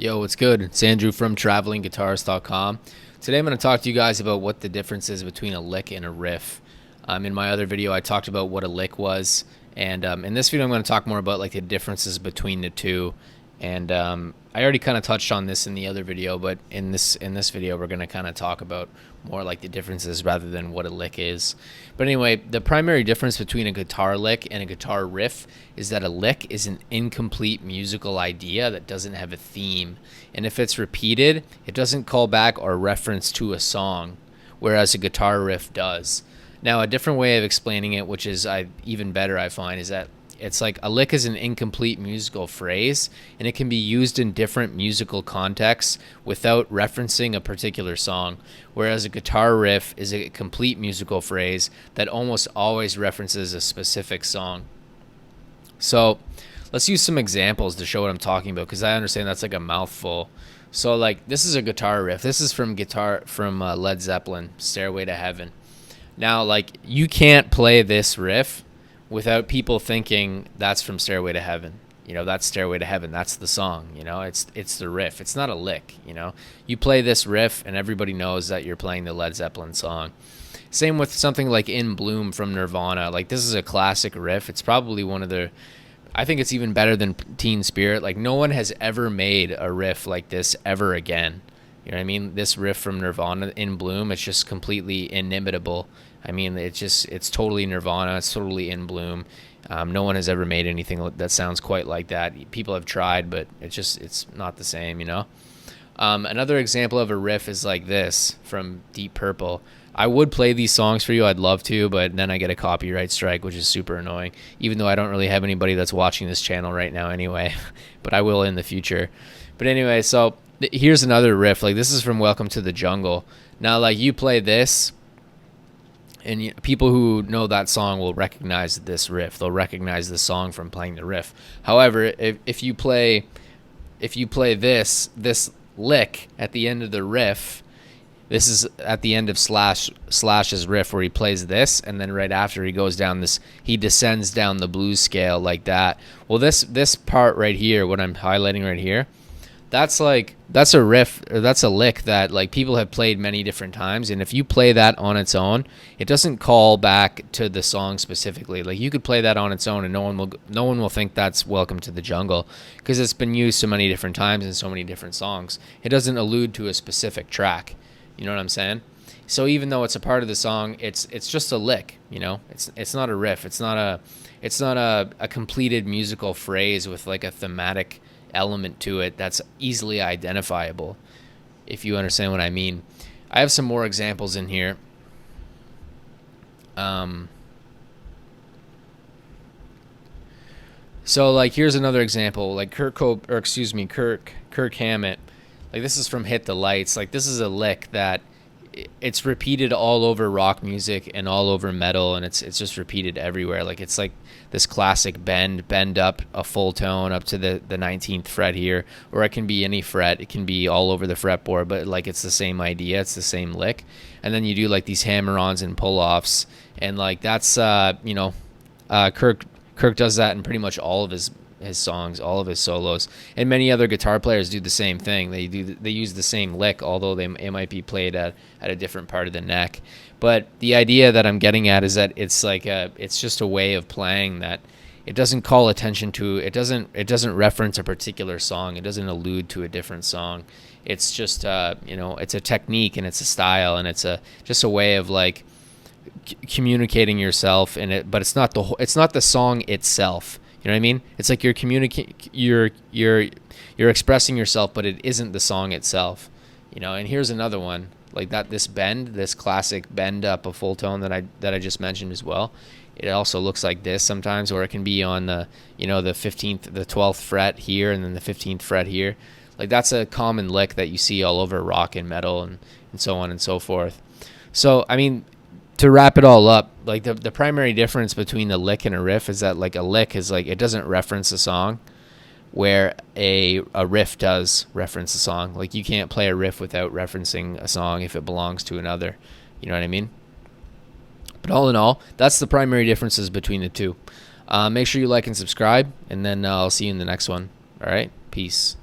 Yo, what's good? It's Andrew from travelingguitarist.com. Today I'm going to talk to you guys about what the difference is between a lick and a riff. In my other video, I talked about what a lick was, and in this video, I'm going to talk more about like the differences between the two. And I already kind of touched on this in the other video, but in this video, we're going to kind of talk about more like the differences rather than what a lick is. But anyway, the primary difference between a guitar lick and a guitar riff is that a lick is an incomplete musical idea that doesn't have a theme. And if it's repeated, it doesn't call back or reference to a song, whereas a guitar riff does. Now, a different way of explaining it, which is even better, I find, is that it's like a lick is an incomplete musical phrase, and it can be used in different musical contexts without referencing a particular song, whereas a guitar riff is a complete musical phrase that almost always references a specific song. So let's use some examples to show what I'm talking about, because I understand that's like a mouthful. So like this is a guitar riff. This is from Led Zeppelin, Stairway to Heaven. Now, like, you can't play this riff without people thinking that's from Stairway to Heaven. You know, that's Stairway to Heaven. That's the song. You know, it's the riff. It's not a lick. You know, you play this riff and everybody knows that you're playing the Led Zeppelin song. Same with something like In Bloom from Nirvana. Like, this is a classic riff. It's probably one of the, I think it's even better than Teen Spirit. Like, no one has ever made a riff like this ever again. You know what I mean? This riff from Nirvana, In Bloom, it's just completely inimitable. I mean, it's totally Nirvana. It's totally In Bloom. No one has ever made anything that sounds quite like that. People have tried, but it's not the same, you know? Another example of a riff is like this from Deep Purple. I would play these songs for you. I'd love to, but then I get a copyright strike, which is super annoying, even though I don't really have anybody that's watching this channel right now anyway, but I will in the future. But anyway, so here's another riff. Like, this is from Welcome to the Jungle. Now, like, you play this, and people who know that song will recognize this riff. They'll recognize the song from playing the riff. However, if you play this lick at the end of the riff, this is at the end of Slash's riff where he plays this, and then right after he descends down the blues scale like that. Well, this part right here, what I'm highlighting right here, that's a riff, or that's a lick that like people have played many different times, and if you play that on its own, it doesn't call back to the song specifically. Like, you could play that on its own and no one will think that's Welcome to the Jungle, because it's been used so many different times in so many different songs. It doesn't allude to a specific track. You know what I'm saying? So even though it's a part of the song, it's just a lick, you know? It's not a riff. It's not a completed musical phrase with like a thematic element to it that's easily identifiable, if you understand what I mean. I have some more examples in here. So like here's another example, like Kirk Hammett. Like, this is from Hit the Lights. Like, this is a lick that it's repeated all over rock music and all over metal, and it's just repeated everywhere. Like, it's like this classic bend up a full tone up to the 19th fret here, or it can be any fret. It can be all over the fretboard, but like it's the same idea. It's the same lick. And then you do like these hammer-ons and pull-offs, and like that's Kirk does that in pretty much all of his songs, all of his solos, and many other guitar players do the same thing. They use the same lick, although it might be played at a different part of the neck. But the idea that I'm getting at is that it's like it's just a way of playing that it doesn't call attention to, it doesn't reference a particular song, it doesn't allude to a different song. It's just it's a technique, and it's a style, and it's just a way of like communicating yourself in it. But it's not the song itself. You know what I mean? It's like you're expressing yourself, but it isn't the song itself. You know, and here's another one like that. This classic bend up a full tone that I just mentioned as well. It also looks like this sometimes, or it can be on the 12th fret here, and then the 15th fret here. Like, that's a common lick that you see all over rock and metal and so on and so forth. So, I mean, to wrap it all up, like the primary difference between a lick and a riff is that like a lick is like it doesn't reference a song, where a riff does reference a song. Like, you can't play a riff without referencing a song if it belongs to another. You know what I mean? But all in all, that's the primary differences between the two. Make sure you like and subscribe, and then I'll see you in the next one. All right? Peace.